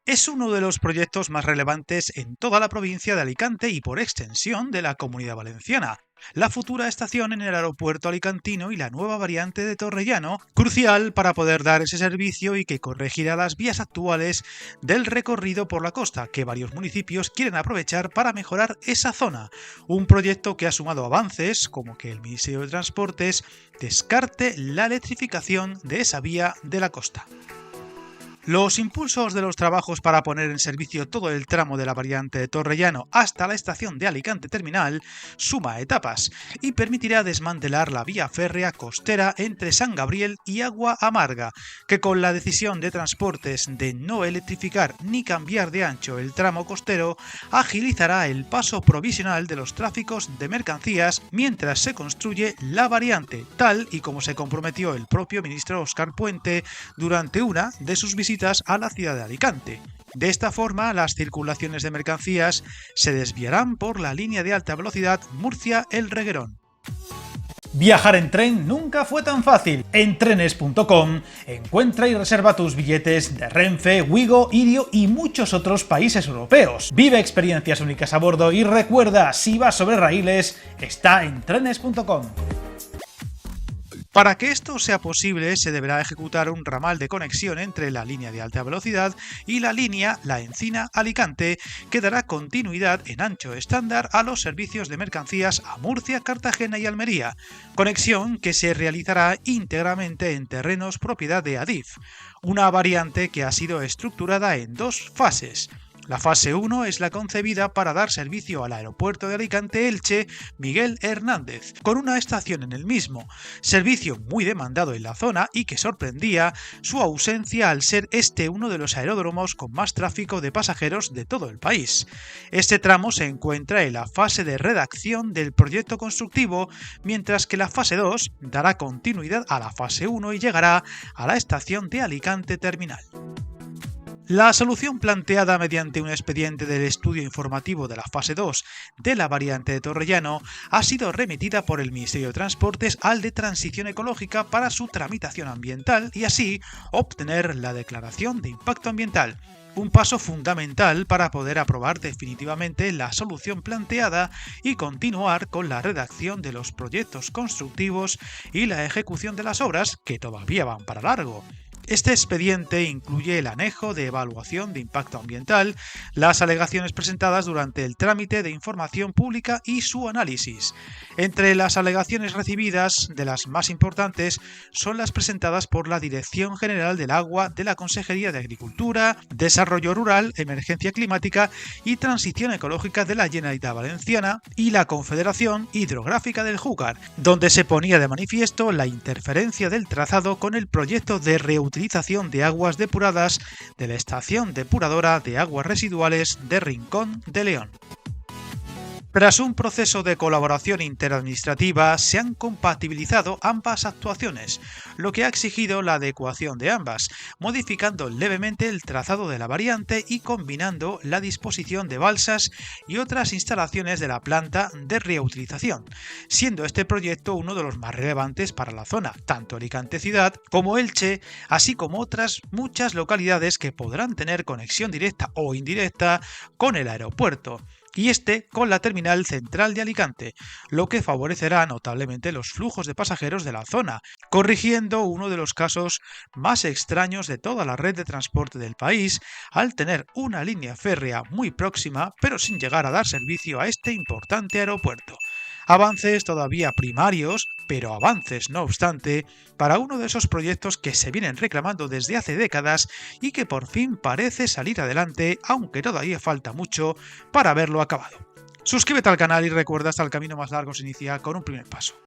Es uno de los proyectos más relevantes en toda la provincia de Alicante y por extensión de la Comunidad Valenciana. La futura estación en el aeropuerto alicantino y la nueva variante de Torrellano, crucial para poder dar ese servicio y que corregirá las vías actuales del recorrido por la costa, que varios municipios quieren aprovechar para mejorar esa zona. Un proyecto que ha sumado avances, como que el Ministerio de Transportes descarte la electrificación de esa vía de la costa. Los impulsos de los trabajos para poner en servicio todo el tramo de la variante de Torrellano hasta la estación de Alicante Terminal suma etapas y permitirá desmantelar la vía férrea costera entre San Gabriel y Agua Amarga, que con la decisión de Transportes de no electrificar ni cambiar de ancho el tramo costero agilizará el paso provisional de los tráficos de mercancías mientras se construye la variante, tal y como se comprometió el propio ministro Óscar Puente durante una de sus visitas a la ciudad de Alicante. De esta forma, las circulaciones de mercancías se desviarán por la línea de alta velocidad Murcia-El Reguerón. Viajar en tren nunca fue tan fácil. En trenes.com encuentra y reserva tus billetes de Renfe, Wigo, Irio y muchos otros países europeos. Vive experiencias únicas a bordo y recuerda, si vas sobre raíles, está en trenes.com. Para que esto sea posible, se deberá ejecutar un ramal de conexión entre la línea de alta velocidad y la línea La Encina-Alicante, que dará continuidad en ancho estándar a los servicios de mercancías a Murcia, Cartagena y Almería, conexión que se realizará íntegramente en terrenos propiedad de Adif, una variante que ha sido estructurada en dos fases. La fase 1 es la concebida para dar servicio al aeropuerto de Alicante-Elche Miguel Hernández, con una estación en el mismo, servicio muy demandado en la zona y que sorprendía su ausencia al ser este uno de los aeródromos con más tráfico de pasajeros de todo el país. Este tramo se encuentra en la fase de redacción del proyecto constructivo, mientras que la fase 2 dará continuidad a la fase 1 y llegará a la estación de Alicante Terminal. La solución planteada mediante un expediente del estudio informativo de la fase 2 de la variante de Torrellano ha sido remitida por el Ministerio de Transportes al de Transición Ecológica para su tramitación ambiental y así obtener la declaración de impacto ambiental. Un paso fundamental para poder aprobar definitivamente la solución planteada y continuar con la redacción de los proyectos constructivos y la ejecución de las obras que todavía van para largo. Este expediente incluye el anejo de evaluación de impacto ambiental, las alegaciones presentadas durante el trámite de información pública y su análisis. Entre las alegaciones recibidas, de las más importantes son las presentadas por la Dirección General del Agua de la Consejería de Agricultura, Desarrollo Rural, Emergencia Climática y Transición Ecológica de la Generalitat Valenciana y la Confederación Hidrográfica del Júcar, donde se ponía de manifiesto la interferencia del trazado con el proyecto de reutilización de aguas depuradas de la estación depuradora de aguas residuales de Rincón de León. Tras un proceso de colaboración interadministrativa, se han compatibilizado ambas actuaciones, lo que ha exigido la adecuación de ambas, modificando levemente el trazado de la variante y combinando la disposición de balsas y otras instalaciones de la planta de reutilización, siendo este proyecto uno de los más relevantes para la zona, tanto Alicante ciudad como Elche, así como otras muchas localidades que podrán tener conexión directa o indirecta con el aeropuerto, y este con la terminal central de Alicante, lo que favorecerá notablemente los flujos de pasajeros de la zona, corrigiendo uno de los casos más extraños de toda la red de transporte del país, al tener una línea férrea muy próxima, pero sin llegar a dar servicio a este importante aeropuerto. Avances todavía primarios, pero avances no obstante, para uno de esos proyectos que se vienen reclamando desde hace décadas y que por fin parece salir adelante, aunque todavía falta mucho para verlo acabado. Suscríbete al canal y recuerda, hasta el camino más largo se inicia con un primer paso.